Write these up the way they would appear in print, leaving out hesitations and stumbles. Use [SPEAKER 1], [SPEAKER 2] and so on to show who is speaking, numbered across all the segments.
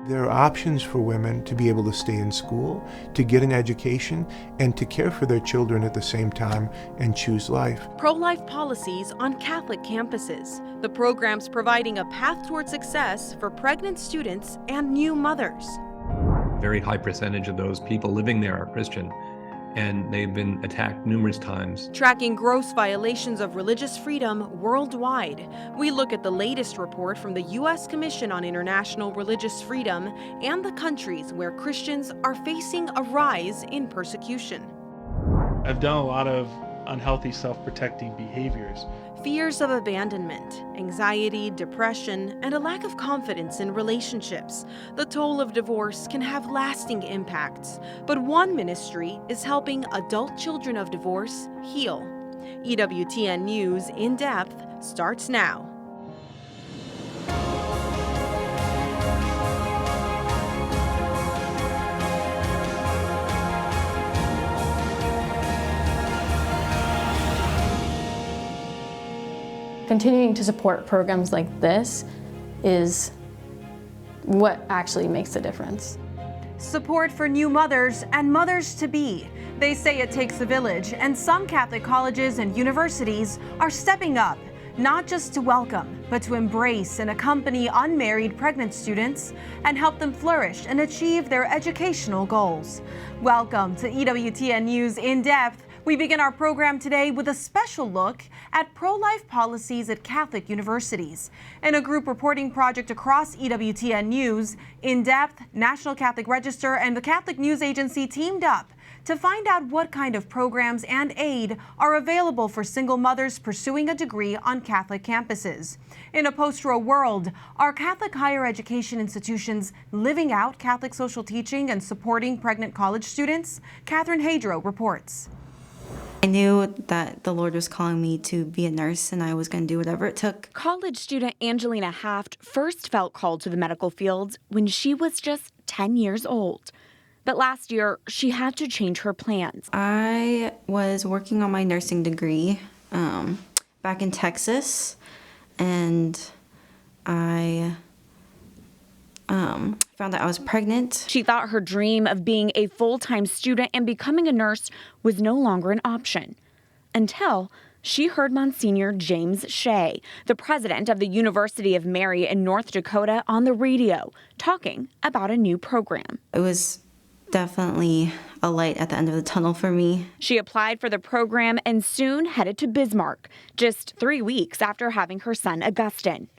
[SPEAKER 1] There are options for women to be able to stay in school, to get an education, and to care for their children at the same time and choose life.
[SPEAKER 2] Pro-life policies on Catholic campuses. The program's providing a path toward success for pregnant students and new mothers.
[SPEAKER 3] A very high percentage of those people living there are Christian, and they've been attacked numerous times.
[SPEAKER 2] Tracking gross violations of religious freedom worldwide. We look at the latest report from the U.S. Commission on International Religious Freedom and the countries where Christians are facing a rise in persecution.
[SPEAKER 4] I've done a lot of unhealthy self-protecting behaviors.
[SPEAKER 2] Fears of abandonment, anxiety, depression, and a lack of confidence in relationships. The toll of divorce can have lasting impacts, but one ministry is helping adult children of divorce heal. EWTN News In Depth starts now.
[SPEAKER 5] Continuing to support programs like this is what actually makes a difference.
[SPEAKER 2] Support for new mothers and mothers-to-be. They say it takes a village, and some Catholic colleges and universities are stepping up, not just to welcome, but to embrace and accompany unmarried pregnant students and help them flourish and achieve their educational goals. Welcome to EWTN News In Depth. We begin our program today with a special look at pro-life policies at Catholic universities. In a group reporting project across EWTN News, In Depth, National Catholic Register, and the Catholic News Agency teamed up to find out what kind of programs and aid are available for single mothers pursuing a degree on Catholic campuses. In a post-Roe world, are Catholic higher education institutions living out Catholic social teaching and supporting pregnant college students? Catherine Hadro reports.
[SPEAKER 6] I knew that the Lord was calling me to be a nurse, and I was going to do whatever it took.
[SPEAKER 7] College student Angelina Haft first felt called to the medical field when she was just 10 years old. But last year, she had to change her plans.
[SPEAKER 6] I was working on my nursing degree back in Texas, and I found out I was pregnant.
[SPEAKER 7] She thought her dream of being a full-time student and becoming a nurse was no longer an option until she heard Monsignor James Shea, the president of the University of Mary in North Dakota, on the radio, talking about a new program.
[SPEAKER 6] It was definitely a light at the end of the tunnel for me.
[SPEAKER 7] She applied for the program and soon headed to Bismarck, just 3 weeks after having her son Augustin.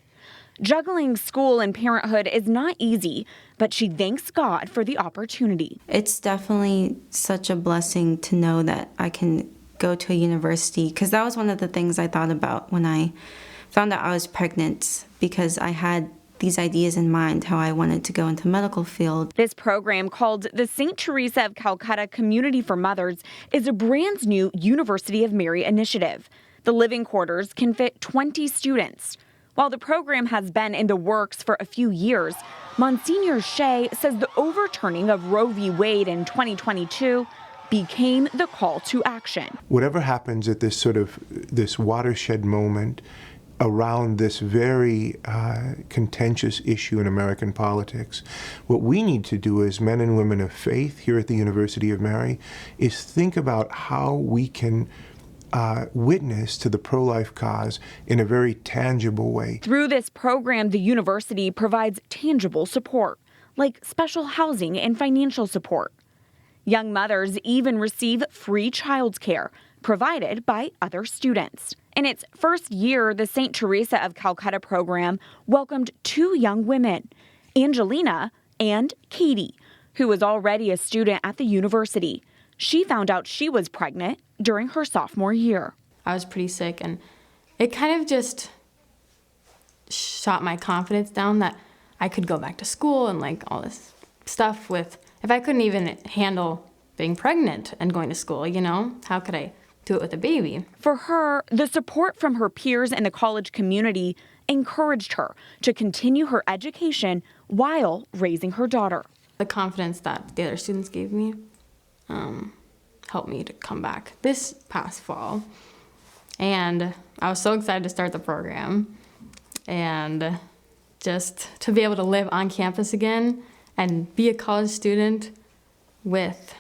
[SPEAKER 7] Juggling school and parenthood is not easy, but she thanks God for the opportunity.
[SPEAKER 6] It's definitely such a blessing to know that I can go to a university, because that was one of the things I thought about when I found out I was pregnant, because I had these ideas in mind how I wanted to go into the medical field.
[SPEAKER 7] This program, called the St. Teresa of Calcutta Community for Mothers, is a brand new University of Mary initiative. The living quarters can fit 20 students. While the program has been in the works for a few years, Monsignor Shea says the overturning of Roe v. Wade in 2022 became the call to action.
[SPEAKER 1] Whatever happens at this watershed moment around this very contentious issue in American politics, what we need to do as men and women of faith here at the University of Mary is think about how we can witness to the pro-life cause in a very tangible way.
[SPEAKER 7] Through this program, the university provides tangible support, like special housing and financial support. Young mothers even receive free childcare provided by other students. In its first year, the St. Teresa of Calcutta program welcomed 2 young women, Angelina and Katie, who was already a student at the university. She found out she was pregnant during her sophomore year.
[SPEAKER 5] I was pretty sick, and it kind of just shot my confidence down that I could go back to school and like all this stuff with, if I couldn't even handle being pregnant and going to school, you know, how could I do it with a baby?
[SPEAKER 7] For her, the support from her peers in the college community encouraged her to continue her education while raising her daughter.
[SPEAKER 5] The confidence that the other students gave me helped me to come back this past fall. And I was so excited to start the program and just to be able to live on campus again and be a college student with,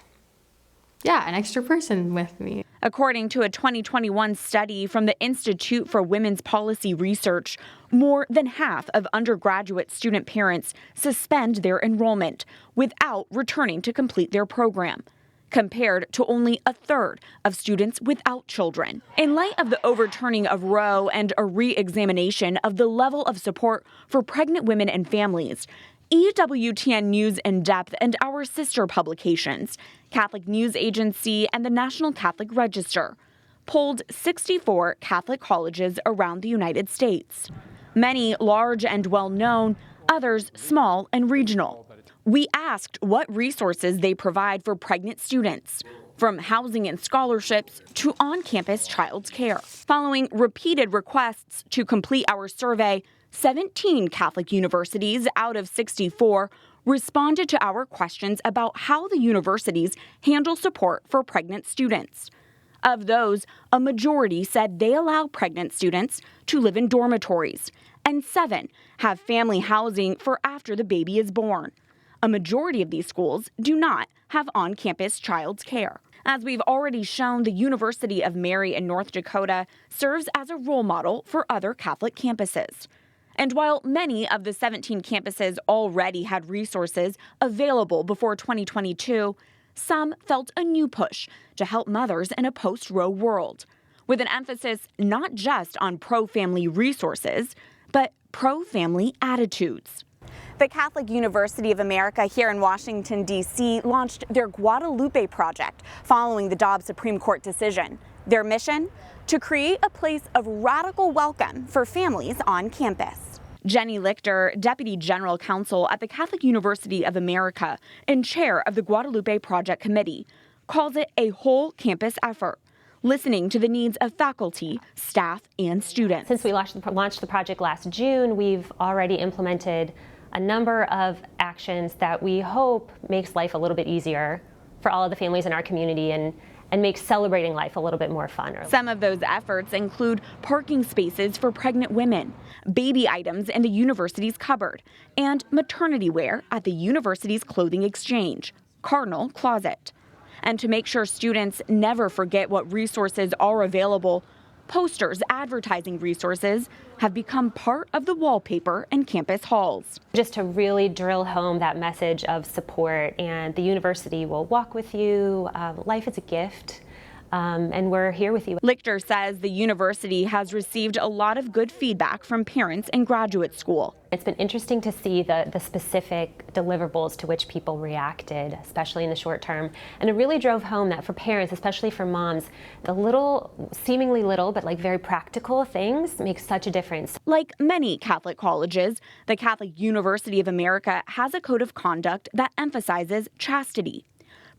[SPEAKER 5] an extra person with me.
[SPEAKER 7] According to a 2021 study from the Institute for Women's Policy Research, more than half of undergraduate student parents suspend their enrollment without returning to complete their program, compared to only a third of students without children. In light of the overturning of Roe and a re-examination of the level of support for pregnant women and families, EWTN News In Depth and our sister publications, Catholic News Agency and the National Catholic Register, polled 64 Catholic colleges around the United States. Many large and well-known, others small and regional. We asked what resources they provide for pregnant students, from housing and scholarships to on-campus child care. Following repeated requests to complete our survey, 17 Catholic universities out of 64 responded to our questions about how the universities handle support for pregnant students. Of those, a majority said they allow pregnant students to live in dormitories, and 7 have family housing for after the baby is born. A majority of these schools do not have on-campus child care. As we've already shown, the University of Mary in North Dakota serves as a role model for other Catholic campuses. And while many of the 17 campuses already had resources available before 2022, some felt a new push to help mothers in a post-Roe world, with an emphasis not just on pro-family resources, but pro-family attitudes. The Catholic University of America here in Washington, D.C. launched their Guadalupe Project following the Dobbs Supreme Court decision. Their mission? To create a place of radical welcome for families on campus. Jenny Lichter, Deputy General Counsel at the Catholic University of America and chair of the Guadalupe Project Committee, calls it a whole campus effort, listening to the needs of faculty, staff, and students.
[SPEAKER 8] Since we launched the project last June, we've already implemented a number of actions that we hope makes life a little bit easier for all of the families in our community and makes celebrating life a little bit more fun.
[SPEAKER 7] Some of those efforts include parking spaces for pregnant women, baby items in the university's cupboard, and maternity wear at the university's clothing exchange, Cardinal Closet. And to make sure students never forget what resources are available, posters advertising resources have become part of the wallpaper in campus halls.
[SPEAKER 8] Just to really drill home that message of support, and the university will walk with you. Life is a gift. And we're here with you.
[SPEAKER 7] Lichter says the university has received a lot of good feedback from parents in graduate school.
[SPEAKER 8] It's been interesting to see the specific deliverables to which people reacted, especially in the short term. And it really drove home that for parents, especially for moms, the seemingly little, but like very practical things make such a difference.
[SPEAKER 7] Like many Catholic colleges, the Catholic University of America has a code of conduct that emphasizes chastity.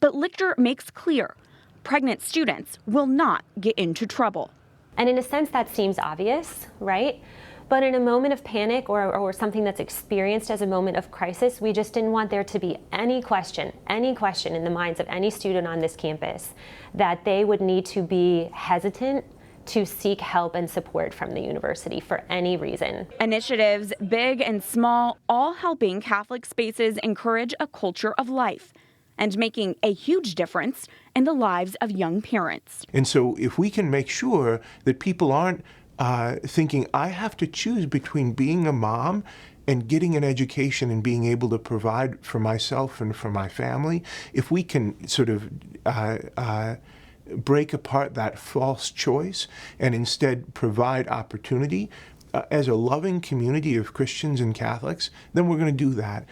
[SPEAKER 7] But Lichter makes clear pregnant students will not get into trouble.
[SPEAKER 8] And in a sense, that seems obvious, right? But in a moment of panic or something that's experienced as a moment of crisis, we just didn't want there to be any question in the minds of any student on this campus that they would need to be hesitant to seek help and support from the university for any reason.
[SPEAKER 7] Initiatives, big and small, all helping Catholic spaces encourage a culture of life and making a huge difference in the lives of young parents.
[SPEAKER 1] And so if we can make sure that people aren't thinking, I have to choose between being a mom and getting an education and being able to provide for myself and for my family, if we can sort of break apart that false choice and instead provide opportunity as a loving community of Christians and Catholics, then we're going to do that.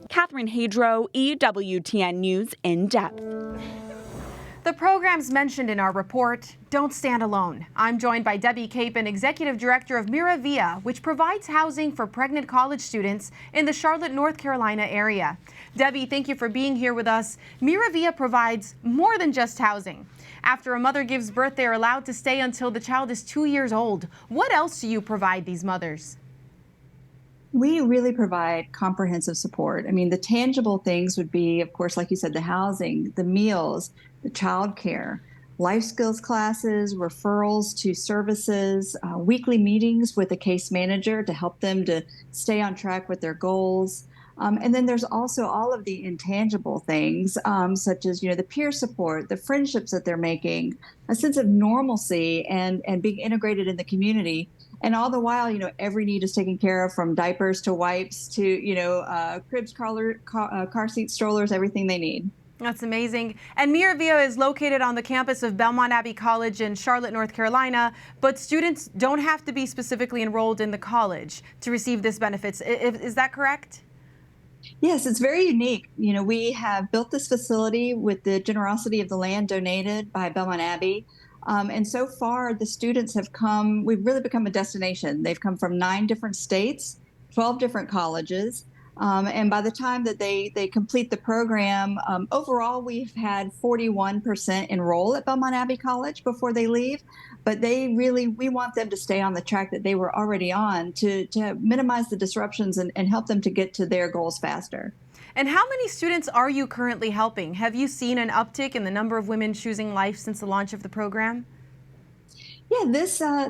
[SPEAKER 7] Catherine Hadro, EWTN News In Depth.
[SPEAKER 2] The programs mentioned in our report don't stand alone. I'm joined by Debbie Capon, Executive Director of Miravia, which provides housing for pregnant college students in the Charlotte, North Carolina area. Debbie, thank you for being here with us. Miravia provides more than just housing. After a mother gives birth, they are allowed to stay until the child is 2 years old. What else do you provide these mothers?
[SPEAKER 9] We really provide comprehensive support. I mean, the tangible things would be, of course, like you said, the housing, the meals, the childcare. life skills classes, referrals to services, weekly meetings with a case manager to help them to stay on track with their goals. And then there's also all of the intangible things, such as, the peer support, the friendships that they're making, a sense of normalcy and being integrated in the community. And all the while, every need is taken care of, from diapers to wipes to, cribs, car seats, strollers, everything they need.
[SPEAKER 2] That's amazing. And Miravia is located on the campus of Belmont Abbey College in Charlotte, North Carolina, but students don't have to be specifically enrolled in the college to receive this benefits. Is that correct?
[SPEAKER 9] Yes, it's very unique. We have built this facility with the generosity of the land donated by Belmont Abbey. And so far, the students have come, we've really become a destination. They've come from 9 different states, 12 different colleges. And by the time that they complete the program, overall, we've had 41% enroll at Belmont Abbey College before they leave. But we want them to stay on the track that they were already on to minimize the disruptions and help them to get to their goals faster.
[SPEAKER 2] And how many students are you currently helping? Have you seen an uptick in the number of women choosing life since the launch of the program?
[SPEAKER 9] Yeah,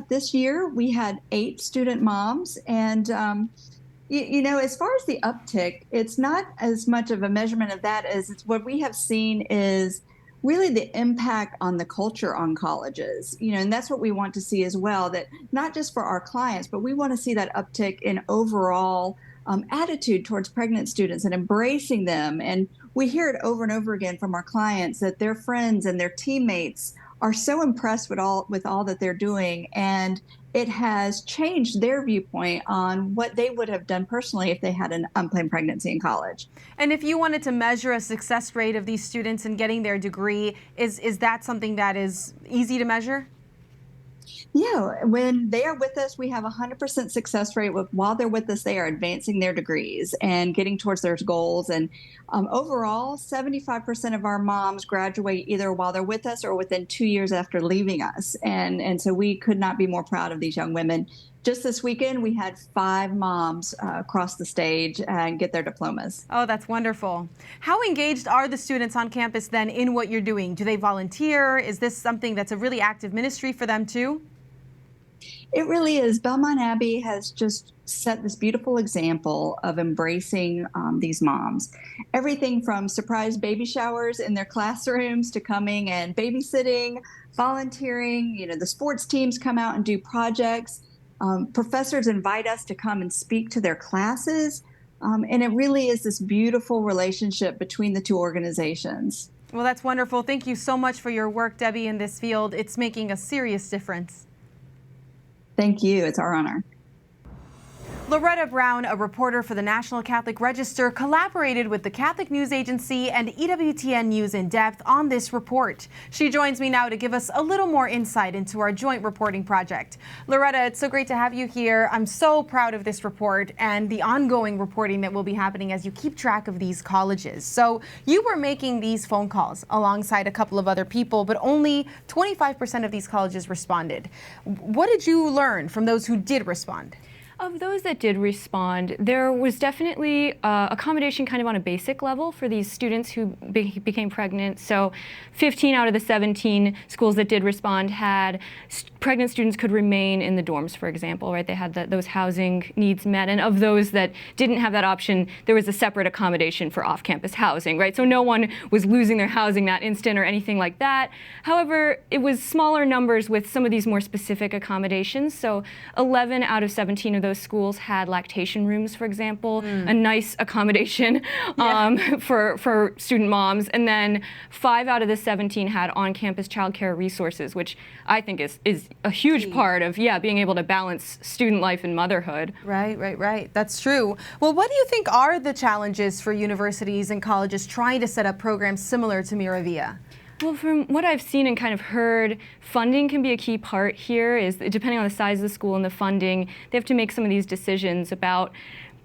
[SPEAKER 9] this year we had 8 student moms, and as far as the uptick, it's not as much of a measurement of that as it's what we have seen is really the impact on the culture on colleges, and that's what we want to see as well, that not just for our clients, but we want to see that uptick in overall attitude towards pregnant students and embracing them. And we hear it over and over again from our clients that their friends and their teammates are so impressed with all that they're doing, and it has changed their viewpoint on what they would have done personally if they had an unplanned pregnancy in college.
[SPEAKER 2] And if you wanted to measure a success rate of these students in getting their degree, is that something that is easy to measure?
[SPEAKER 9] Yeah, when they are with us, we have 100% success rate. While they're with us, they are advancing their degrees and getting towards their goals. And overall, 75% of our moms graduate either while they're with us or within 2 years after leaving us. And so we could not be more proud of these young women. Just this weekend, we had 5 moms cross the stage and get their diplomas.
[SPEAKER 2] Oh, that's wonderful. How engaged are the students on campus then in what you're doing? Do they volunteer? Is this something that's a really active ministry for them too?
[SPEAKER 9] It really is. Belmont Abbey has just set this beautiful example of embracing these moms. Everything from surprise baby showers in their classrooms to coming and babysitting, volunteering. The sports teams come out and do projects. Professors invite us to come and speak to their classes. And it really is this beautiful relationship between the 2 organizations.
[SPEAKER 2] Well, that's wonderful. Thank you so much for your work, Debbie, in this field. It's making a serious difference.
[SPEAKER 9] Thank you. It's our honor.
[SPEAKER 2] Loretta Brown, a reporter for the National Catholic Register, collaborated with the Catholic News Agency and EWTN News In Depth on this report. She joins me now to give us a little more insight into our joint reporting project. Loretta, it's so great to have you here. I'm so proud of this report and the ongoing reporting that will be happening as you keep track of these colleges. So you were making these phone calls alongside a couple of other people, but only 25% of these colleges responded. What did you learn from those who did respond?
[SPEAKER 10] Of those that did respond, there was definitely accommodation kind of on a basic level for these students who became pregnant. So 15 out of the 17 schools that did respond had pregnant students could remain in the dorms, for example, right? They had those housing needs met. And of those that didn't have that option, there was a separate accommodation for off-campus housing, right? So no one was losing their housing that instant or anything like that. However, it was smaller numbers with some of these more specific accommodations. So 11 out of 17 of those schools had lactation rooms, for example, a nice accommodation for student moms. And then 5 out of the 17 had on-campus childcare resources, which I think is a huge part of, being able to balance student life and motherhood.
[SPEAKER 2] Right. That's true. Well, what do you think are the challenges for universities and colleges trying to set up programs similar to Miravia?
[SPEAKER 10] Well, from what I've seen and kind of heard, funding can be a key part here. Is depending on the size of the school and the funding, they have to make some of these decisions about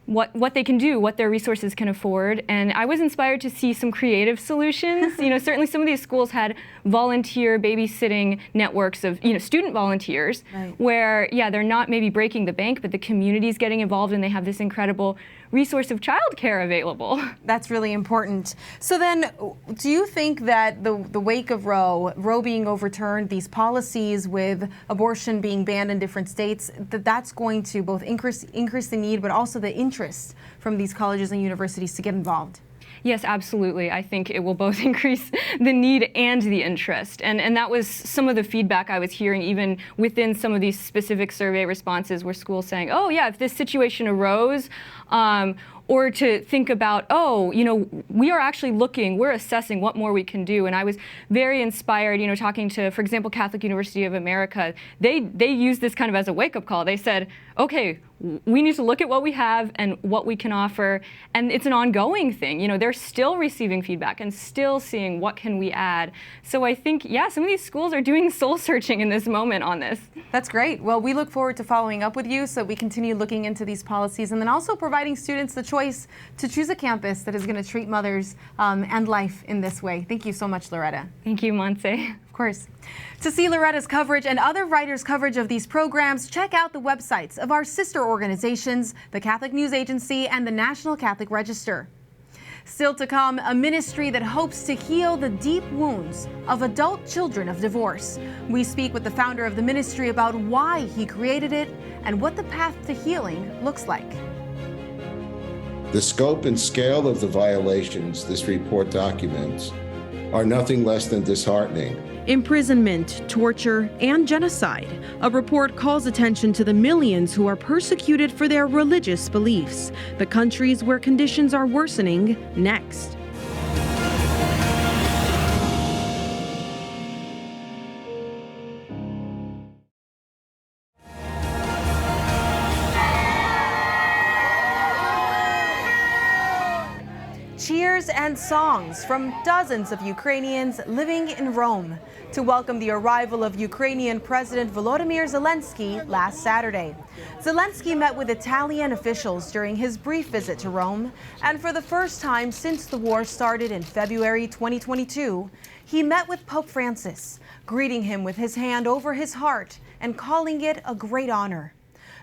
[SPEAKER 10] what they can do, what their resources can afford. And I was inspired to see some creative solutions. Certainly some of these schools had volunteer babysitting networks of, student volunteers, right, where, they're not maybe breaking the bank, but the community's getting involved and they have this incredible resource of childcare available.
[SPEAKER 2] That's really important. So then, do you think that the wake of Roe being overturned, these policies with abortion being banned in different states, that's going to both increase the need, but also the interest from these colleges and universities to get involved?
[SPEAKER 10] Yes, absolutely. I think it will both increase the need and the interest. And that was some of the feedback I was hearing even within some of these specific survey responses where schools saying, oh yeah, if this situation arose, or to think about, we are actually we're assessing what more we can do. And I was very inspired, talking to, for example, Catholic University of America. They used this kind of as a wake-up call. They said, okay, we need to look at what we have and what we can offer. And it's an ongoing thing. They're still receiving feedback and still seeing what can we add. So I think, some of these schools are doing soul searching in this moment on this.
[SPEAKER 2] That's great. Well, we look forward to following up with you so we continue looking into these policies and then also providing students the choice to choose a campus that is going to treat mothers and life in this way. Thank you so much, Loretta.
[SPEAKER 10] Thank you, Montse.
[SPEAKER 2] Of course. To see Loretta's coverage and other writers' coverage of these programs, check out the websites of our sister organizations, the Catholic News Agency and the National Catholic Register. Still to come, a ministry that hopes to heal the deep wounds of adult children of divorce. We speak with the founder of the ministry about why he created it and what the path to healing looks like.
[SPEAKER 11] The scope and scale of the violations this report documents are nothing less than disheartening.
[SPEAKER 12] Imprisonment, torture, and genocide. A report calls attention to the millions who are persecuted for their religious beliefs. The countries where conditions are worsening next.
[SPEAKER 2] Cheers and songs from dozens of Ukrainians living in Rome to welcome the arrival of Ukrainian President Volodymyr Zelensky last Saturday. Zelensky met with Italian officials during his brief visit to Rome, and for the first time since the war started in February 2022, he met with Pope Francis, greeting him with his hand over his heart and calling it a great honor.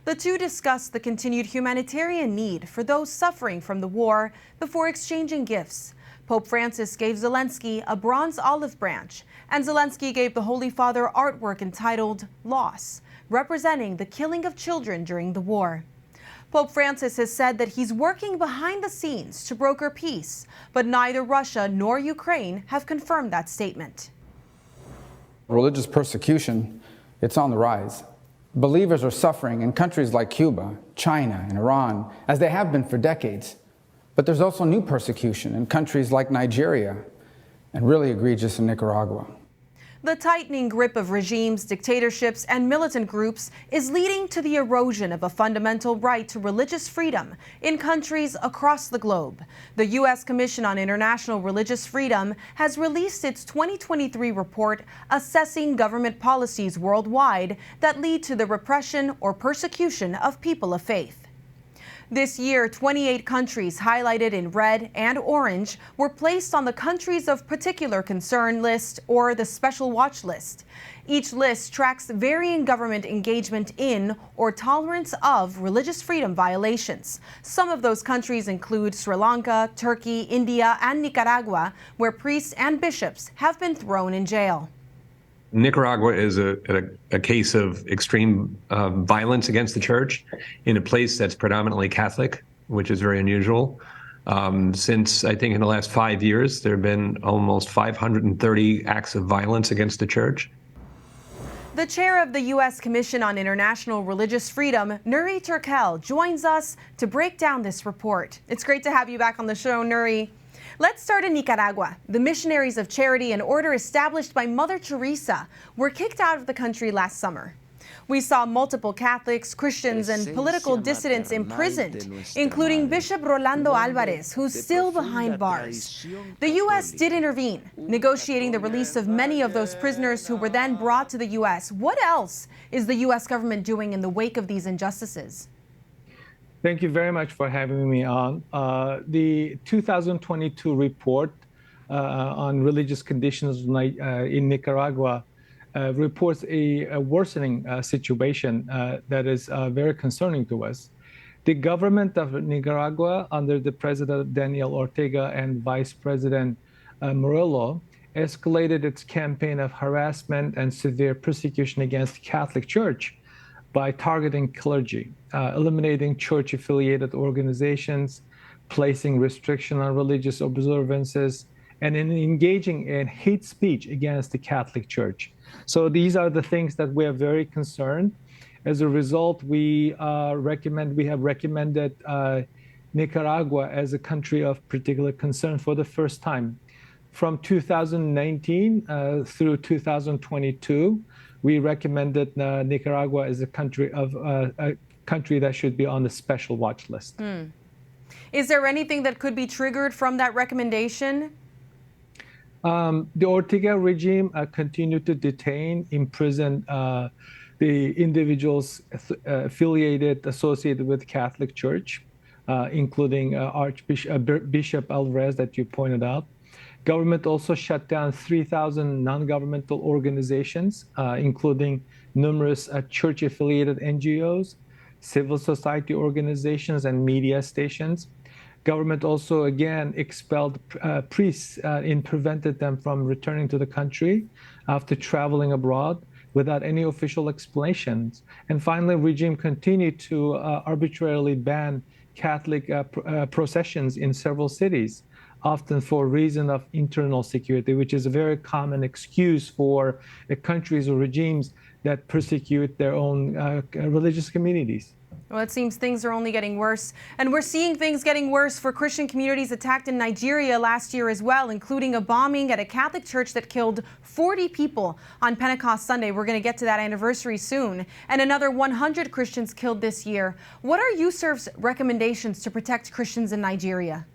[SPEAKER 2] The two discussed the continued humanitarian need for those suffering from the war before exchanging gifts. Pope Francis gave Zelensky a bronze olive branch, and Zelensky gave the Holy Father artwork entitled Loss, representing the killing of children during the war. Pope Francis has said that he's working behind the scenes to broker peace, but neither Russia nor Ukraine have confirmed that statement.
[SPEAKER 13] Religious persecution, it's on the rise. Believers are suffering in countries like Cuba, China, and Iran, as they have been for decades. But there's also new persecution in countries like Nigeria, and really egregious in Nicaragua.
[SPEAKER 2] The tightening grip of regimes, dictatorships, and militant groups is leading to the erosion of a fundamental right to religious freedom in countries across the globe. The U.S. Commission on International Religious Freedom has released its 2023 report assessing government policies worldwide that lead to the repression or persecution of people of faith. This year, 28 countries highlighted in red and orange were placed on the Countries of Particular Concern list or the Special Watch list. Each list tracks varying government engagement in or tolerance of religious freedom violations. Some of those countries include Sri Lanka, Turkey, India, and Nicaragua, where priests and bishops have been thrown in jail.
[SPEAKER 3] Nicaragua is a case of extreme violence against the church in a place that's predominantly Catholic, which is very unusual. Since, I think, in the last 5 years, there have been almost 530 acts of violence against the church.
[SPEAKER 2] The chair of the U.S. Commission on International Religious Freedom, Nuri Turkel, joins us to break down this report. It's great to have you back on the show, Nuri. Let's start in Nicaragua. The Missionaries of Charity, an order established by Mother Teresa, were kicked out of the country last summer. We saw multiple Catholics, Christians, and political dissidents imprisoned, including Bishop Rolando Alvarez, who's still behind bars. The U.S. did intervene, negotiating the release of many of those prisoners who were then brought to the U.S. What else is the U.S. government doing in the wake of these injustices?
[SPEAKER 14] Thank you very much for having me on. The 2022 report on religious conditions in Nicaragua reports a worsening situation that is very concerning to us. The government of Nicaragua, under the President Daniel Ortega and Vice President Murillo, escalated its campaign of harassment and severe persecution against the Catholic Church by targeting clergy, eliminating church-affiliated organizations, placing restriction on religious observances, and in engaging in hate speech against the Catholic Church. So these are the things that we are very concerned. As a result, we have recommended Nicaragua as a country of particular concern for the first time. From 2019 through 2022, we recommended Nicaragua as a country that should be on the special watch list.
[SPEAKER 2] Is there anything that could be triggered from that recommendation?
[SPEAKER 14] The Ortega regime continued to detain, imprison the individuals associated with the Catholic Church, including Bishop Alvarez that you pointed out. Government also shut down 3,000 non-governmental organizations, including numerous church-affiliated NGOs, civil society organizations, and media stations. Government also, again, expelled priests and prevented them from returning to the country after traveling abroad without any official explanations. And finally, regime continued to arbitrarily ban Catholic processions in several cities, often for reason of internal security, which is a very common excuse for countries or regimes that persecute their own religious communities.
[SPEAKER 2] Well, it seems things are only getting worse. And we're seeing things getting worse for Christian communities attacked in Nigeria last year as well, including a bombing at a Catholic church that killed 40 people on Pentecost Sunday. We're going to get to that anniversary soon. And another 100 Christians killed this year. What are USERV's recommendations to protect Christians in Nigeria?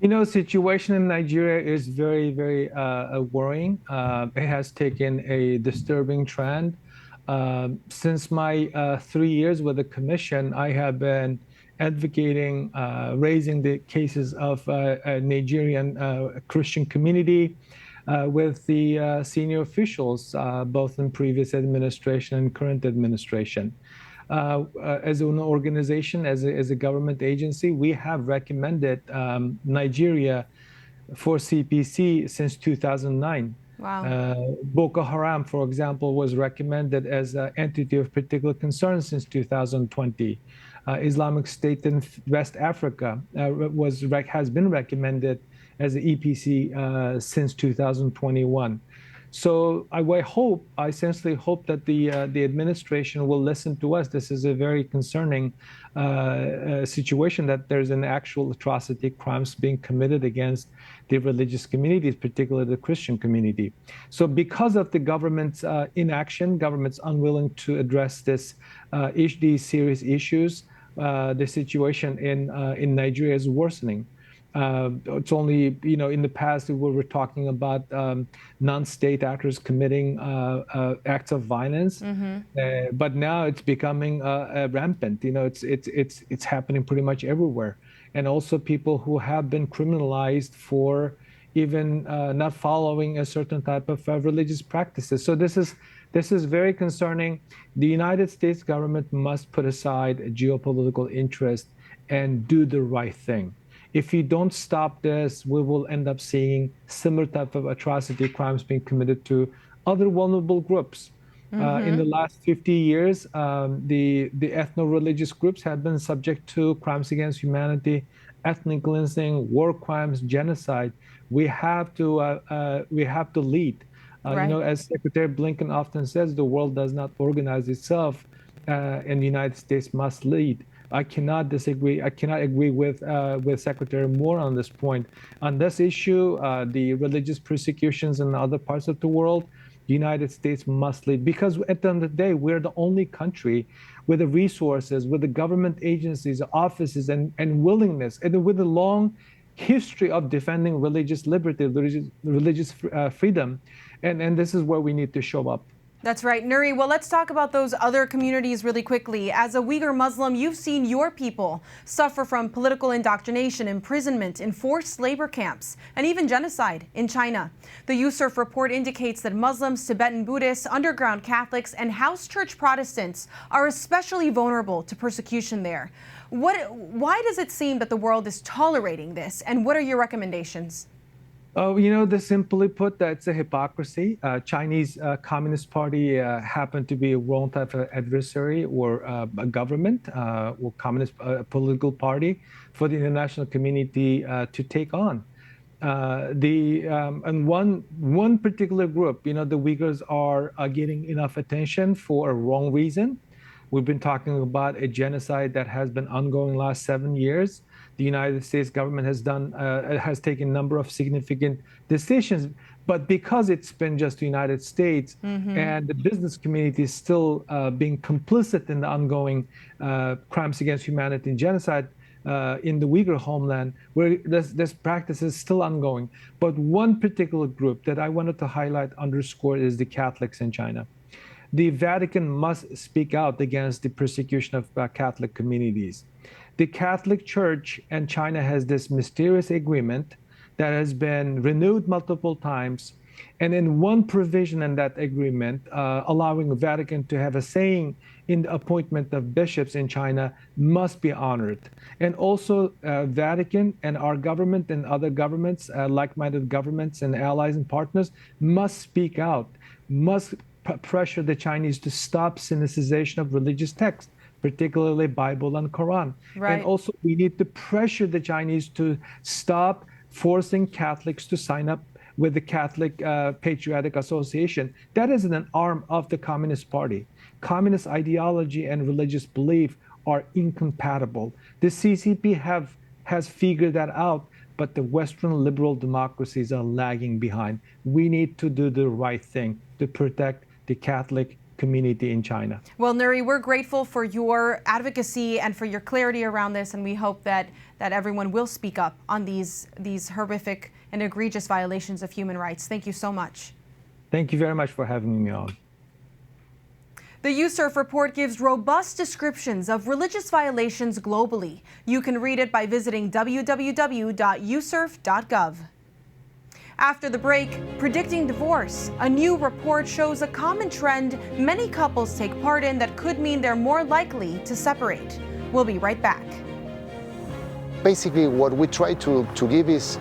[SPEAKER 14] You know, the situation in Nigeria is very, very worrying. It has taken a disturbing trend. Since my 3 years with the Commission, I have been advocating raising the cases of a Nigerian Christian community with the senior officials, both in previous administration and current administration. As an organization, as a government agency, we have recommended Nigeria for CPC since 2009.
[SPEAKER 2] Wow.
[SPEAKER 14] Boko Haram, for example, was recommended as an entity of particular concern since 2020. Islamic State in West Africa has been recommended as an EPC since 2021. So I essentially hope that the administration will listen to us. This is a very concerning situation, that there's an actual atrocity, crimes being committed against the religious communities, particularly the Christian community. So because of the government's inaction, government's unwilling to address these serious issues, the situation in Nigeria is worsening. It's only, in the past we were talking about non-state actors committing acts of violence, but now it's becoming rampant. It's happening pretty much everywhere, and also people who have been criminalized for even not following a certain type of religious practices. So this is very concerning. The United States government must put aside geopolitical interest and do the right thing. If you don't stop this, we will end up seeing similar type of atrocity crimes being committed to other vulnerable groups. In the last 50 years, the ethno-religious groups have been subject to crimes against humanity, ethnic cleansing, war crimes, genocide. We have to lead.
[SPEAKER 2] Right.
[SPEAKER 14] As Secretary Blinken often says, the world does not organize itself, and the United States must lead. I cannot disagree. I cannot agree with Secretary Moore on this point. On this issue, the religious persecutions in other parts of the world, the United States must lead, because at the end of the day, we're the only country with the resources, with the government agencies, offices, and willingness, and with a long history of defending religious liberty, religious freedom, and this is where we need to show up.
[SPEAKER 2] That's right, Nuri. Well, let's talk about those other communities really quickly. As a Uyghur Muslim, you've seen your people suffer from political indoctrination, imprisonment, in forced labor camps, and even genocide in China. The USERF report indicates that Muslims, Tibetan Buddhists, underground Catholics, and house church Protestants are especially vulnerable to persecution there. Why does it seem that the world is tolerating this, and what are your recommendations?
[SPEAKER 14] Oh, simply put, that's a hypocrisy. Chinese Communist Party happened to be a wrong type of adversary or a government or communist political party for the international community to take on. And one particular group, the Uyghurs are getting enough attention for a wrong reason. We've been talking about a genocide that has been ongoing last 7 years. The United States government has taken a number of significant decisions, but because it's been just the United States and the business community is still being complicit in the ongoing crimes against humanity and genocide in the Uyghur homeland, where this practice is still ongoing. But one particular group that I wanted to highlight, underscore, is the Catholics in China. The Vatican must speak out against the persecution of Catholic communities. The Catholic Church and China has this mysterious agreement that has been renewed multiple times. And in one provision in that agreement, allowing the Vatican to have a saying in the appointment of bishops in China must be honored. And also Vatican and our government and other governments, like-minded governments and allies and partners must speak out, must pressure the Chinese to stop sinicization of religious texts, particularly Bible and Quran.
[SPEAKER 2] Right.
[SPEAKER 14] And also we need to pressure the Chinese to stop forcing Catholics to sign up with the Catholic Patriotic Association. That is an arm of the Communist Party. Communist ideology and religious belief are incompatible. The CCP has figured that out, but the Western liberal democracies are lagging behind. We need to do the right thing to protect the Catholic community in China.
[SPEAKER 2] Well, Nuri, we're grateful for your advocacy and for your clarity around this, and we hope that everyone will speak up on these horrific and egregious violations of human rights. Thank you so much.
[SPEAKER 14] Thank you very much for having me on.
[SPEAKER 2] The USERF report gives robust descriptions of religious violations globally. You can read it by visiting www.userf.gov. After the break, predicting divorce. A new report shows a common trend many couples take part in that could mean they're more likely to separate. We'll be right back.
[SPEAKER 15] Basically, what we try to give is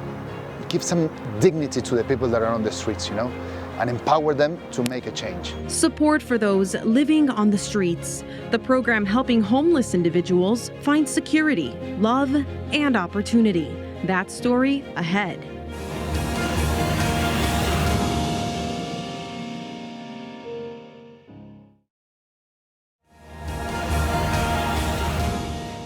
[SPEAKER 15] give some dignity to the people that are on the streets, and empower them to make a change.
[SPEAKER 12] Support for those living on the streets. The program helping homeless individuals find security, love, and opportunity. That story ahead.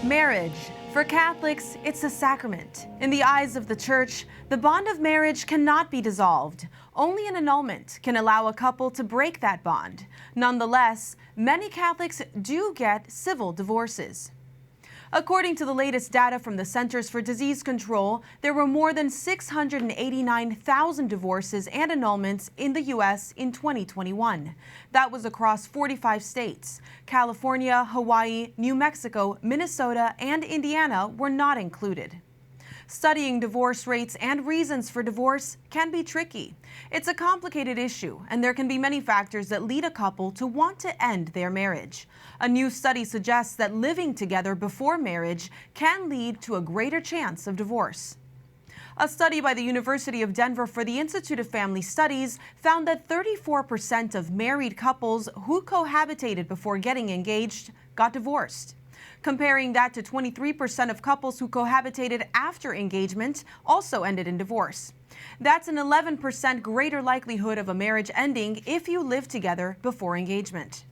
[SPEAKER 2] Marriage. For Catholics, it's a sacrament. In the eyes of the Church, the bond of marriage cannot be dissolved. Only an annulment can allow a couple to break that bond. Nonetheless, many Catholics do get civil divorces. According to the latest data from the Centers for Disease Control, there were more than 689,000 divorces and annulments in the U.S. in 2021. That was across 45 states. California, Hawaii, New Mexico, Minnesota, and Indiana were not included. Studying divorce rates and reasons for divorce can be tricky. It's a complicated issue, and there can be many factors that lead a couple to want to end their marriage. A new study suggests that living together before marriage can lead to a greater chance of divorce. A study by the University of Denver for the Institute of Family Studies found that 34% of married couples who cohabitated before getting engaged got divorced. Comparing that to 23% of couples who cohabitated after engagement also ended in divorce. That's an 11% greater likelihood of a marriage ending if you live together before engagement.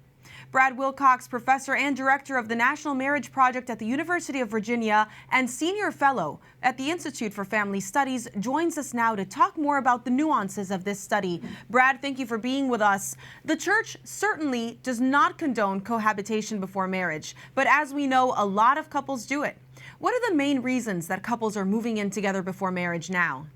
[SPEAKER 2] Brad Wilcox, professor and director of the National Marriage Project at the University of Virginia and senior fellow at the Institute for Family Studies, joins us now to talk more about the nuances of this study. Brad, thank you for being with us. The Church certainly does not condone cohabitation before marriage, but as we know, a lot of couples do it. What are the main reasons that couples are moving in together before marriage now?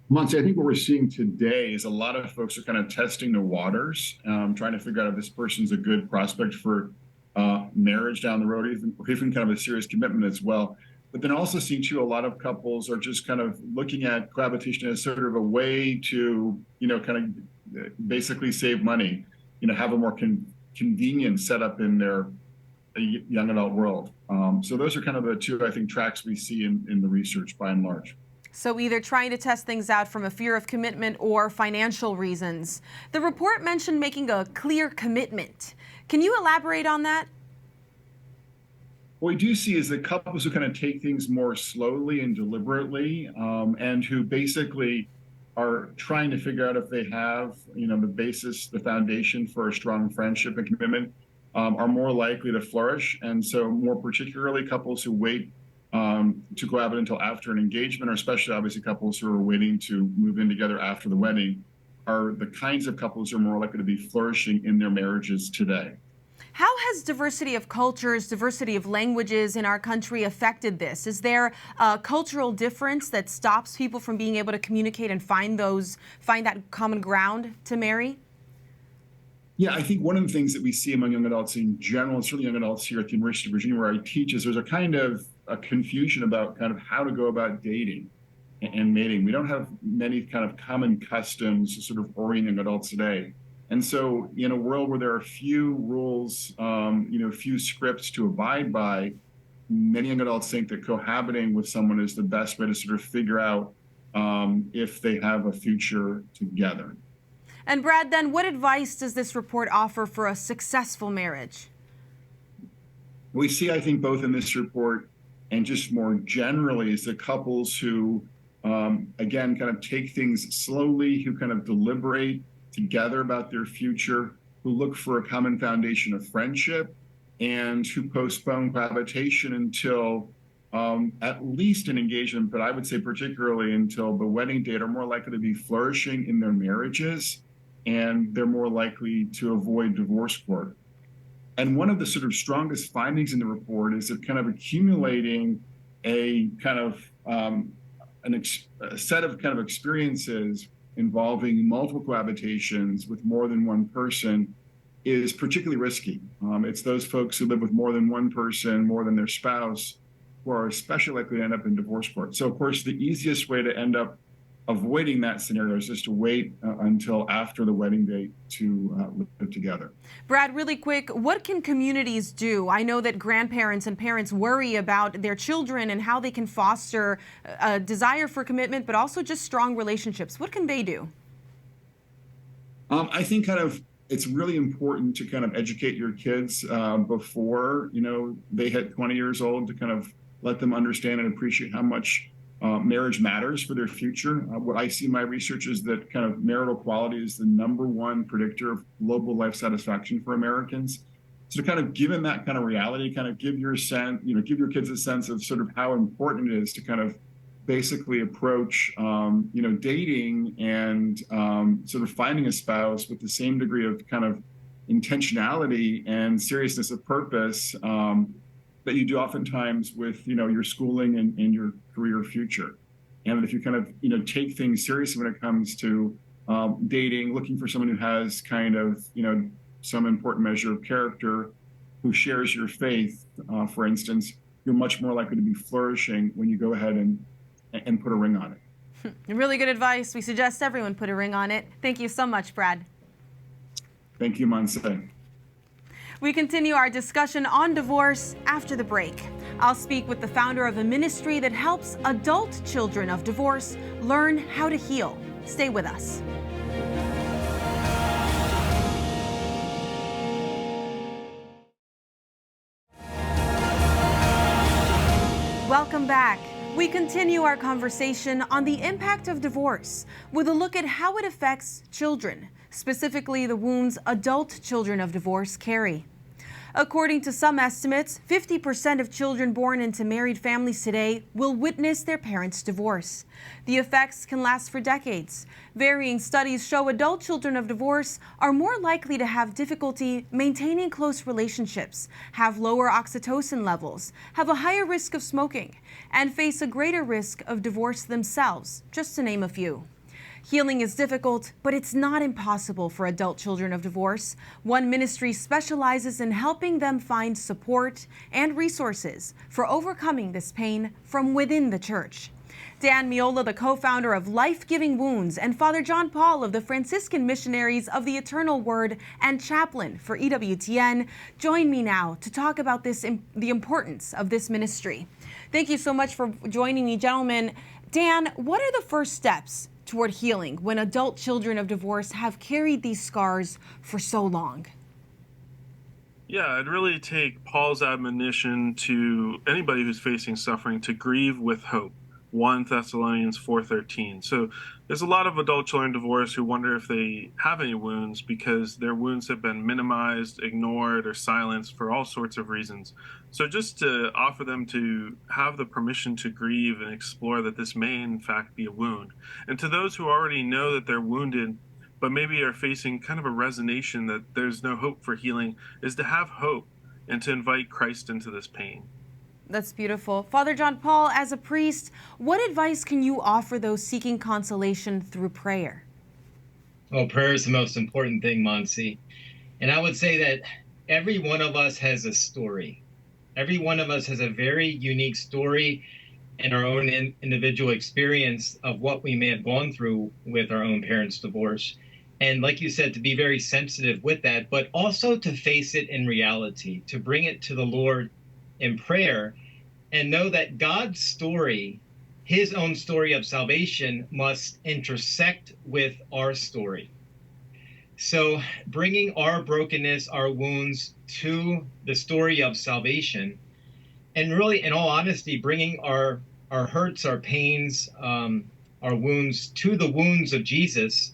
[SPEAKER 16] Montse, I think what we're seeing today is a lot of folks are kind of testing the waters, trying to figure out if this person's a good prospect for marriage down the road, or even kind of a serious commitment as well. But then also seeing too, a lot of couples are just kind of looking at cohabitation as sort of a way to, kind of basically save money, have a more convenient setup in their young adult world. So those are kind of the two, I think, tracks we see in the research by and large.
[SPEAKER 2] So either trying to test things out from a fear of commitment or financial reasons. The report mentioned making a clear commitment. Can you elaborate on that?
[SPEAKER 16] What we do see is that couples who kind of take things more slowly and deliberately, and who basically are trying to figure out if they have, the basis, the foundation for a strong friendship and commitment, are more likely to flourish. And so more particularly couples who wait to cohabit until after an engagement, or especially obviously couples who are waiting to move in together after the wedding, are the kinds of couples who are more likely to be flourishing in their marriages today.
[SPEAKER 2] How has diversity of cultures, diversity of languages in our country affected this? Is there a cultural difference that stops people from being able to communicate and find that common ground to marry?
[SPEAKER 16] Yeah, I think one of the things that we see among young adults in general, and certainly young adults here at the University of Virginia where I teach, is there's a kind of a confusion about kind of how to go about dating and mating. We don't have many kind of common customs to sort of orient young adults today. And so in a world where there are few rules, few scripts to abide by, many young adults think that cohabiting with someone is the best way to sort of figure out if they have a future together.
[SPEAKER 2] And Brad, then what advice does this report offer for a successful marriage?
[SPEAKER 16] We see, I think, both in this report and just more generally, is the couples who, again, kind of take things slowly, who kind of deliberate together about their future, who look for a common foundation of friendship, and who postpone cohabitation until at least an engagement, but I would say particularly until the wedding date, are more likely to be flourishing in their marriages, and they're more likely to avoid divorce court. And one of the sort of strongest findings in the report is that kind of accumulating a kind of a set of kind of experiences involving multiple cohabitations with more than one person is particularly risky. It's those folks who live with more than one person, more than their spouse, who are especially likely to end up in divorce court. So, of course, the easiest way to end up avoiding that scenario is just to wait until after the wedding date to live together.
[SPEAKER 2] Brad, really quick, what can communities do? I know that grandparents and parents worry about their children and how they can foster a desire for commitment, but also just strong relationships. What can they do?
[SPEAKER 16] I think it's really important to kind of educate your kids before, they hit 20 years old, to kind of let them understand and appreciate how much marriage matters for their future. What I see in my research is that kind of marital quality is the #1 predictor of global life satisfaction for Americans. So to kind of given that kind of reality, kind of give your kids a sense of sort of how important it is to kind of basically approach, dating and sort of finding a spouse with the same degree of kind of intentionality and seriousness of purpose that you do oftentimes with, your schooling and your career future. And if you kind of, take things seriously when it comes to dating, looking for someone who has kind of, some important measure of character, who shares your faith, for instance, you're much more likely to be flourishing when you go ahead and put a ring on it.
[SPEAKER 2] Really good advice. We suggest everyone put a ring on it. Thank you so much, Brad.
[SPEAKER 16] Thank you, Montse.
[SPEAKER 2] We continue our discussion on divorce after the break. I'll speak with the founder of a ministry that helps adult children of divorce learn how to heal. Stay with us. Welcome back. We continue our conversation on the impact of divorce with a look at how it affects children, specifically the wounds adult children of divorce carry. According to some estimates, 50% of children born into married families today will witness their parents' divorce. The effects can last for decades. Varying studies show adult children of divorce are more likely to have difficulty maintaining close relationships, have lower oxytocin levels, have a higher risk of smoking, and face a greater risk of divorce themselves, just to name a few. Healing is difficult, but it's not impossible for adult children of divorce. One ministry specializes in helping them find support and resources for overcoming this pain from within the church. Dan Miola, the co-founder of Life-Giving Wounds, and Father John Paul of the Franciscan Missionaries of the Eternal Word and chaplain for EWTN, join me now to talk about the importance of this ministry. Thank you so much for joining me, gentlemen. Dan, what are the first steps toward healing when adult children of divorce have carried these scars for so long?
[SPEAKER 4] Yeah, I'd really take Paul's admonition to anybody who's facing suffering to grieve with hope. 1 Thessalonians 4:13. So there's a lot of adult children divorced who wonder if they have any wounds because their wounds have been minimized, ignored, or silenced for all sorts of reasons. So just to offer them to have the permission to grieve and explore that this may in fact be a wound. And to those who already know that they're wounded, but maybe are facing kind of a resignation that there's no hope for healing, is to have hope and to invite Christ into this pain.
[SPEAKER 2] That's beautiful. Father John Paul, as a priest, what advice can you offer those seeking consolation through prayer?
[SPEAKER 17] Well, prayer is the most important thing, Montse. And I would say that every one of us has a story. Every one of us has a very unique story and our own individual experience of what we may have gone through with our own parents' divorce. And like you said, to be very sensitive with that, but also to face it in reality, to bring it to the Lord in prayer and know that God's story, his own story of salvation, must intersect with our story. So bringing our brokenness, our wounds to the story of salvation, and really, in all honesty, bringing our hurts, our pains, our wounds to the wounds of Jesus,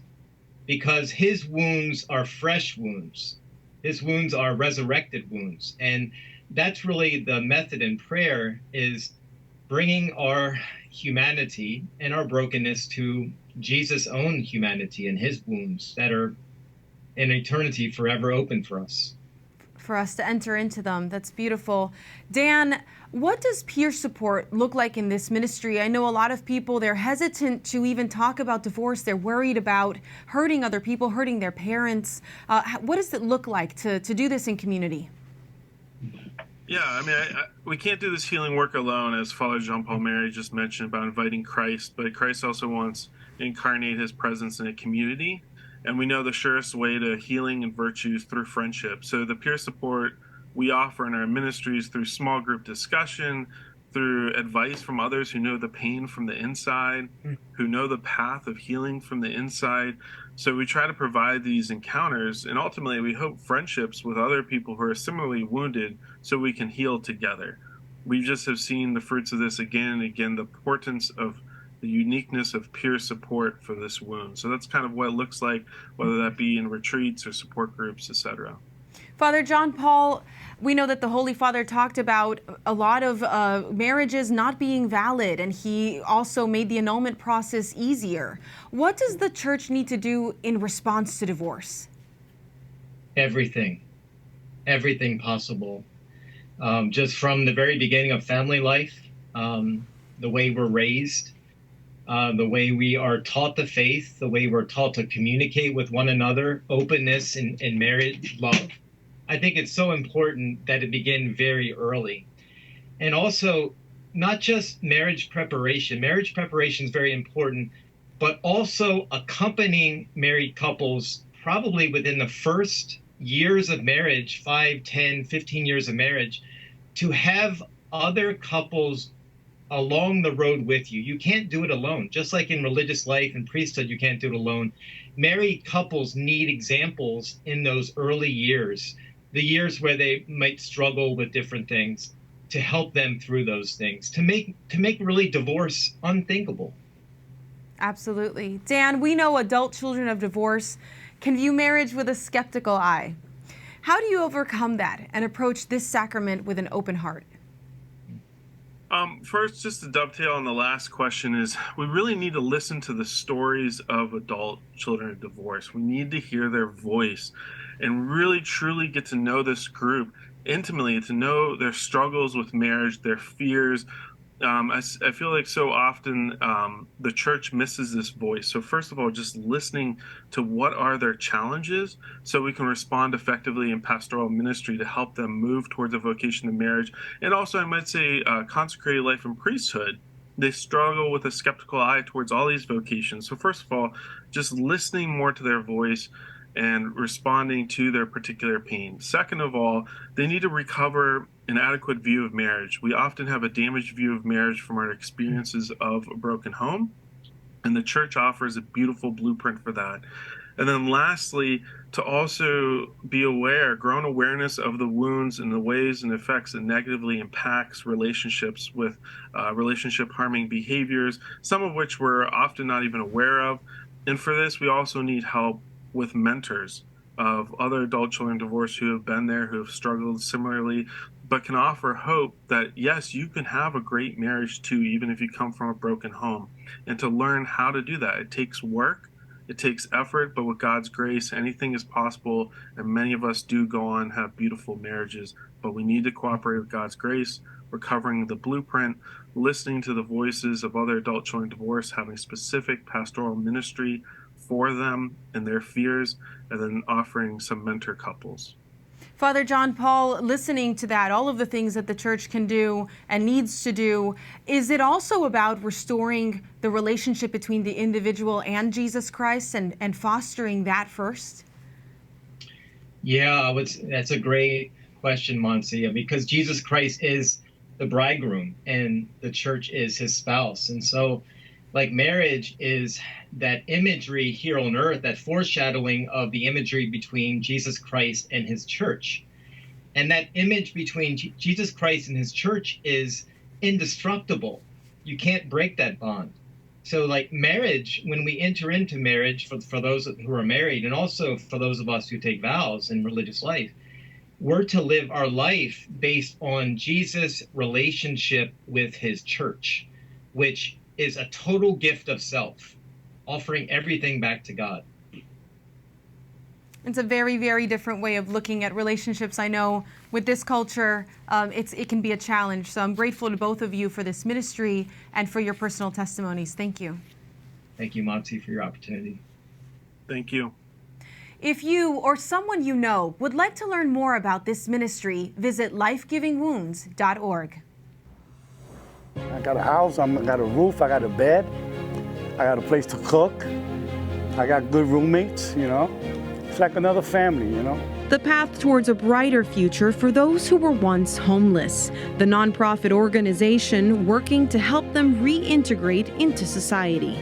[SPEAKER 17] because his wounds are fresh wounds. His wounds are resurrected wounds. And that's really the method in prayer, is bringing our humanity and our brokenness to Jesus' own humanity and his wounds that are in eternity forever open for us.
[SPEAKER 2] For us to enter into them. That's beautiful. Dan, what does peer support look like in this ministry? I know a lot of people, they're hesitant to even talk about divorce. They're worried about hurting other people, hurting their parents. What does it look like to do this in community?
[SPEAKER 4] Yeah, I mean, we can't do this healing work alone, as Father John Paul Mary just mentioned about inviting Christ, but Christ also wants to incarnate his presence in a community. And we know the surest way to healing and virtues through friendship. So the peer support we offer in our ministries through small group discussion, through advice from others who know the pain from the inside, who know the path of healing from the inside. So we try to provide these encounters, and ultimately we hope friendships with other people who are similarly wounded so we can heal together. We just have seen the fruits of this again and again, the importance of the uniqueness of peer support for this wound. So that's kind of what it looks like, whether that be in retreats or support groups, etc.
[SPEAKER 2] Father John Paul, we know that the Holy Father talked about a lot of marriages not being valid, and he also made the annulment process easier. What does the church need to do in response to divorce?
[SPEAKER 17] Everything possible. Just from the very beginning of family life, the way we're raised, the way we are taught the faith, the way we're taught to communicate with one another, openness in marriage, love. I think it's so important that it begin very early. And also, not just marriage preparation. Marriage preparation is very important, but also accompanying married couples probably within the first years of marriage, 5, 10, 15 years of marriage, to have other couples along the road with you. You can't do it alone. Just like in religious life and priesthood, you can't do it alone. Married couples need examples in those early years, the years where they might struggle with different things, to help them through those things, to make really divorce unthinkable.
[SPEAKER 2] Absolutely. Dan, we know adult children of divorce can view marriage with a skeptical eye. How do you overcome that and approach this sacrament with an open heart?
[SPEAKER 4] First, just to dovetail on the last question, is we really need to listen to the stories of adult children of divorce. We need to hear their voice and really truly get to know this group intimately, to know their struggles with marriage, their fears, I feel like so often the church misses this voice. So first of all, just listening to what are their challenges so we can respond effectively in pastoral ministry to help them move towards a vocation of marriage. And also, I might say, consecrated life and priesthood. They struggle with a skeptical eye towards all these vocations. So first of all, just listening more to their voice and responding to their particular pain. Second of all, they need to recover an adequate view of marriage. We often have a damaged view of marriage from our experiences of a broken home, and the church offers a beautiful blueprint for that. And then lastly, to also be aware, grow an awareness of the wounds and the ways and effects that negatively impacts relationships with relationship harming behaviors, some of which we're often not even aware of. And for this, we also need help with mentors of other adult children divorced who have been there, who have struggled similarly, but can offer hope that, yes, you can have a great marriage too, even if you come from a broken home. And to learn how to do that. It takes work, it takes effort, but with God's grace, anything is possible. And many of us do go on and have beautiful marriages, but we need to cooperate with God's grace, recovering the blueprint, listening to the voices of other adult children divorced, having specific pastoral ministry for them and their fears, and then offering some mentor couples.
[SPEAKER 2] Father John Paul, listening to that, all of the things that the church can do and needs to do, is it also about restoring the relationship between the individual and Jesus Christ and fostering that first?
[SPEAKER 17] Yeah, that's a great question, Montse, because Jesus Christ is the bridegroom and the church is his spouse. And so, like, marriage is that imagery here on earth, that foreshadowing of the imagery between Jesus Christ and his church. And that image between Jesus Christ and his church is indestructible. You can't break that bond. So, like, marriage, when we enter into marriage, for those who are married, and also for those of us who take vows in religious life, we're to live our life based on Jesus' relationship with his church, which is a total gift of self, offering everything back to God.
[SPEAKER 2] It's a very, very different way of looking at relationships. I know with this culture, it can be a challenge. So I'm grateful to both of you for this ministry and for your personal testimonies. Thank you.
[SPEAKER 17] Thank you, Montse, for your opportunity.
[SPEAKER 4] Thank you.
[SPEAKER 2] If you or someone you know would like to learn more about this ministry, visit lifegivingwounds.org.
[SPEAKER 18] I got a house, I got a roof, I got a bed, I got a place to cook, I got good roommates, you know. It's like another family, you know.
[SPEAKER 12] The path towards a brighter future for those who were once homeless. The nonprofit organization working to help them reintegrate into society.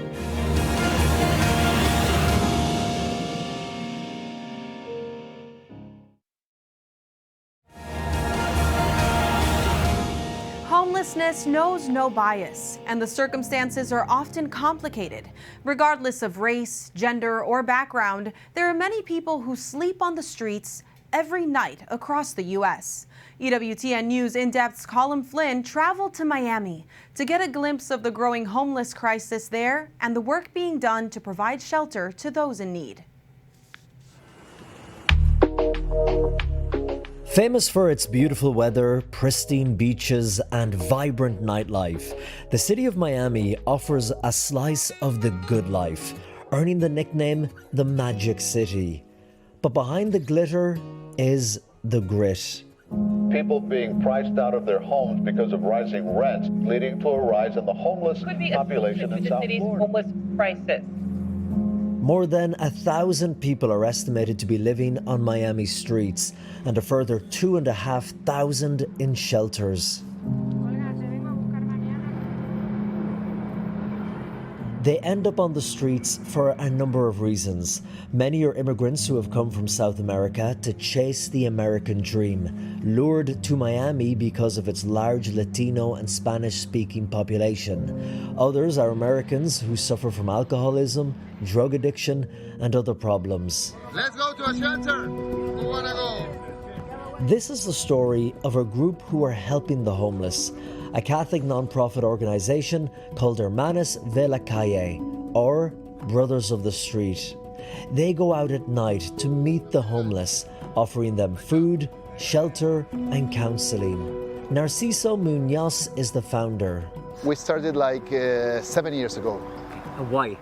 [SPEAKER 2] Homelessness knows no bias, and the circumstances are often complicated. Regardless of race, gender, or background, there are many people who sleep on the streets every night across the U.S. EWTN News In Depth's Colin Flynn traveled to Miami to get a glimpse of the growing homeless crisis there and the work being done to provide shelter to those in need.
[SPEAKER 19] Famous for its beautiful weather, pristine beaches, and vibrant nightlife, the city of Miami offers a slice of the good life, earning the nickname the Magic City. But behind the glitter is the grit.
[SPEAKER 20] People being priced out of their homes because of rising rents, leading to a rise in the homeless population in South Florida.
[SPEAKER 21] Homeless crisis.
[SPEAKER 19] More than 1,000 people are estimated to be living on Miami's streets, and a further 2,500 in shelters. They end up on the streets for a number of reasons. Many are immigrants who have come from South America to chase the American dream, lured to Miami because of its large Latino and Spanish-speaking population. Others are Americans who suffer from alcoholism, drug addiction, and other problems.
[SPEAKER 22] Let's go to a shelter. Who wanna go?
[SPEAKER 19] This is the story of a group who are helping the homeless, a Catholic non-profit organization called Hermanos de la Calle, or Brothers of the Street. They go out at night to meet the homeless, offering them food, shelter, and counseling. Narciso Munoz is the founder.
[SPEAKER 15] We started like 7 years ago.
[SPEAKER 19] Why?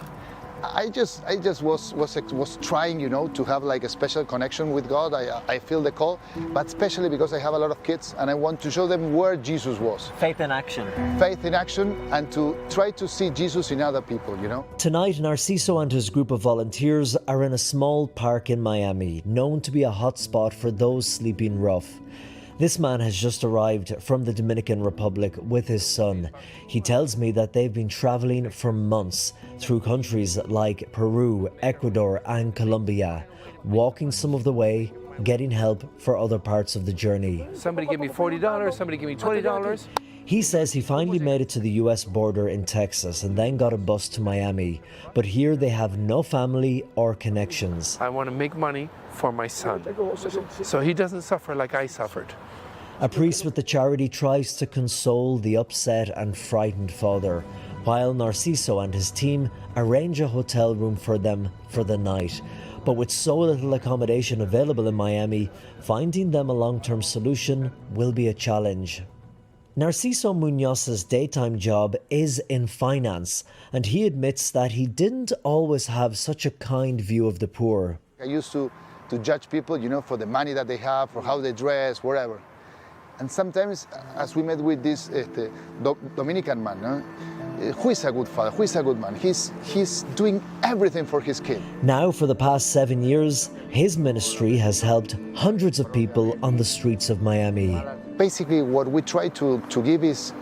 [SPEAKER 15] I just was trying, to have like a special connection with God. I feel the call, but especially because I have a lot of kids and I want to show them where Jesus was.
[SPEAKER 19] Faith in action.
[SPEAKER 15] Faith in action, and to try to see Jesus in other people,
[SPEAKER 19] Tonight, Narciso and his group of volunteers are in a small park in Miami, known to be a hotspot for those sleeping rough. This man has just arrived from the Dominican Republic with his son. He tells me that they've been traveling for months through countries like Peru, Ecuador and Colombia, walking some of the way, getting help for other parts of the journey.
[SPEAKER 6] Somebody give me $40, somebody give me $20.
[SPEAKER 19] He says he finally made it to the US border in Texas and then got a bus to Miami. But here they have no family or connections.
[SPEAKER 6] I want to make money for my son, so he doesn't suffer like I suffered.
[SPEAKER 19] A priest with the charity tries to console the upset and frightened father, while Narciso and his team arrange a hotel room for them for the night. But with so little accommodation available in Miami, finding them a long-term solution will be a challenge. Narciso Munoz's daytime job is in finance, and he admits that he didn't always have such a kind view of the poor.
[SPEAKER 15] I used to judge people, for the money that they have, for how they dress, whatever. And sometimes, as we met with this Dominican man, who is a good father, who is a good man, he's doing everything for his kid.
[SPEAKER 19] Now, for the past 7 years, his ministry has helped hundreds of people on the streets of Miami.
[SPEAKER 15] Basically, what we try to give is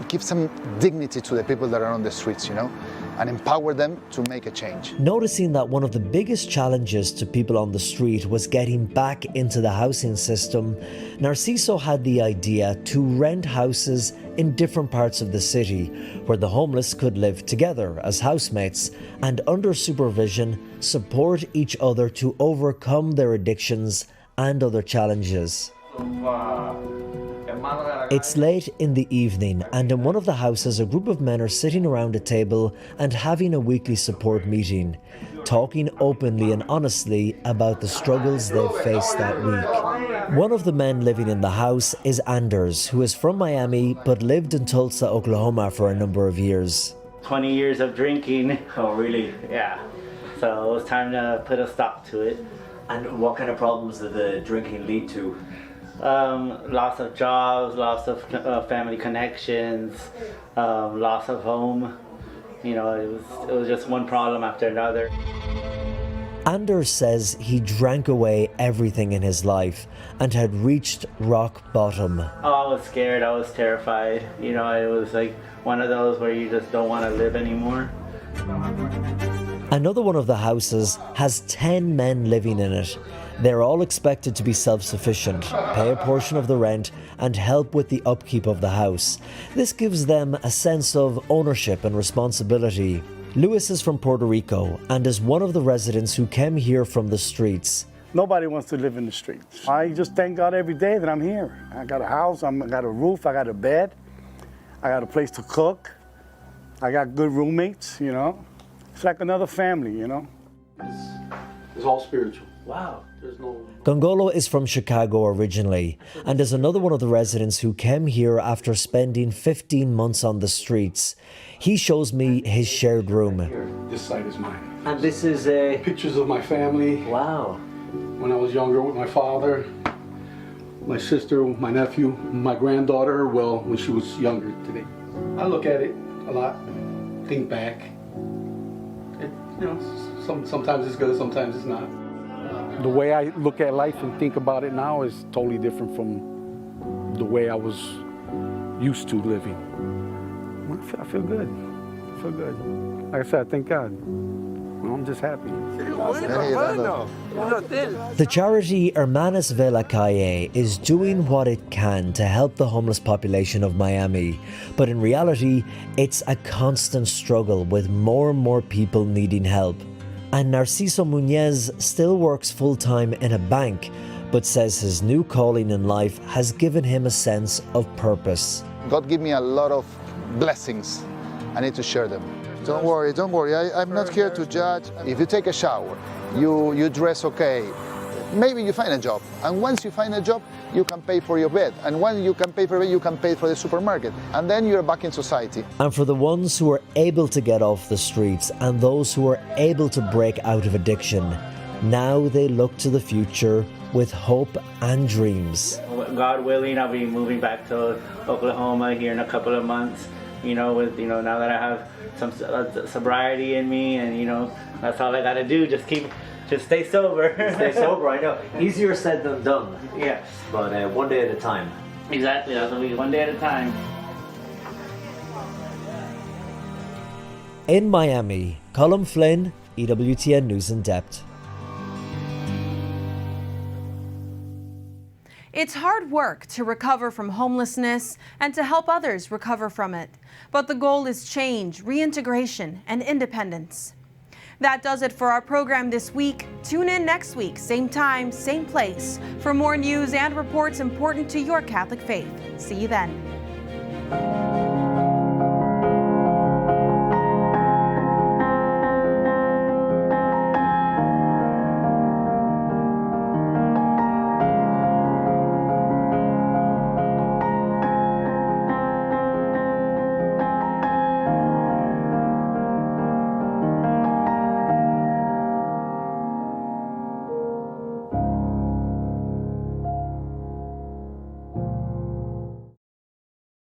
[SPEAKER 15] give some dignity to the people that are on the streets, and empower them to make a change.
[SPEAKER 19] Noticing that one of the biggest challenges to people on the street was getting back into the housing system, Narciso had the idea to rent houses in different parts of the city where the homeless could live together as housemates and under supervision support each other to overcome their addictions and other challenges. It's late in the evening, and in one of the houses a group of men are sitting around a table and having a weekly support meeting, talking openly and honestly about the struggles they've faced that week. One of the men living in the house is Anders, who is from Miami but lived in Tulsa, Oklahoma for a number of years.
[SPEAKER 21] 20 years of drinking. Oh, really? Yeah. So it was time to put a stop to it.
[SPEAKER 19] And what kind of problems did the drinking lead to?
[SPEAKER 21] Loss of jobs, loss of family connections, loss of home. It was just one problem after another.
[SPEAKER 19] Anders says he drank away everything in his life and had reached rock bottom.
[SPEAKER 21] Oh, I was scared, I was terrified. It was like one of those where you just don't want to live anymore.
[SPEAKER 19] Another one of the houses has 10 men living in it. They're all expected to be self-sufficient, pay a portion of the rent, and help with the upkeep of the house. This gives them a sense of ownership and responsibility. Luis is from Puerto Rico and is one of the residents who came here from the streets.
[SPEAKER 18] Nobody wants to live in the streets. I just thank God every day that I'm here. I got a house, I got a roof, I got a bed, I got a place to cook, I got good roommates, It's like another family,
[SPEAKER 23] It's all spiritual. Wow.
[SPEAKER 19] Gongolo is from Chicago originally and is another one of the residents who came here after spending 15 months on the streets. He shows me his shared room.
[SPEAKER 23] Here, this side is mine.
[SPEAKER 19] And this is
[SPEAKER 23] pictures of my family.
[SPEAKER 19] Wow.
[SPEAKER 23] When I was younger with my father, my sister, my nephew, my granddaughter, when she was younger today. I look at it a lot, think back. Sometimes it's good, sometimes it's not. The way I look at life and think about it now is totally different from the way I was used to living. I feel good. I feel good. Like I said, thank God. I'm just happy.
[SPEAKER 19] The charity Hermanas de la Calle is doing what it can to help the homeless population of Miami. But in reality, it's a constant struggle with more and more people needing help. And Narciso Munez still works full-time in a bank, but says his new calling in life has given him a sense of purpose.
[SPEAKER 15] God gave me a lot of blessings. I need to share them. Don't worry. I'm not here to judge. If you take a shower, you dress okay, maybe you find a job. And once you find a job, you can pay for your bed. And when you can pay for your bed, you can pay for the supermarket. And then you're back in society.
[SPEAKER 19] And for the ones who are able to get off the streets and those who are able to break out of addiction, now they look to the future with hope and dreams.
[SPEAKER 21] God willing, I'll be moving back to Oklahoma here in a couple of months. Now that I have some sobriety in me, and that's all I gotta do. Just stay sober.
[SPEAKER 19] Stay sober, I know. Easier said than done.
[SPEAKER 21] Yes.
[SPEAKER 19] But one day at a time.
[SPEAKER 21] Exactly, that's what we one day at a time.
[SPEAKER 19] In Miami, Colin Flynn, EWTN News In Depth.
[SPEAKER 2] It's hard work to recover from homelessness and to help others recover from it. But the goal is change, reintegration, and independence. That does it for our program this week. Tune in next week, same time, same place, for more news and reports important to your Catholic faith. See you then.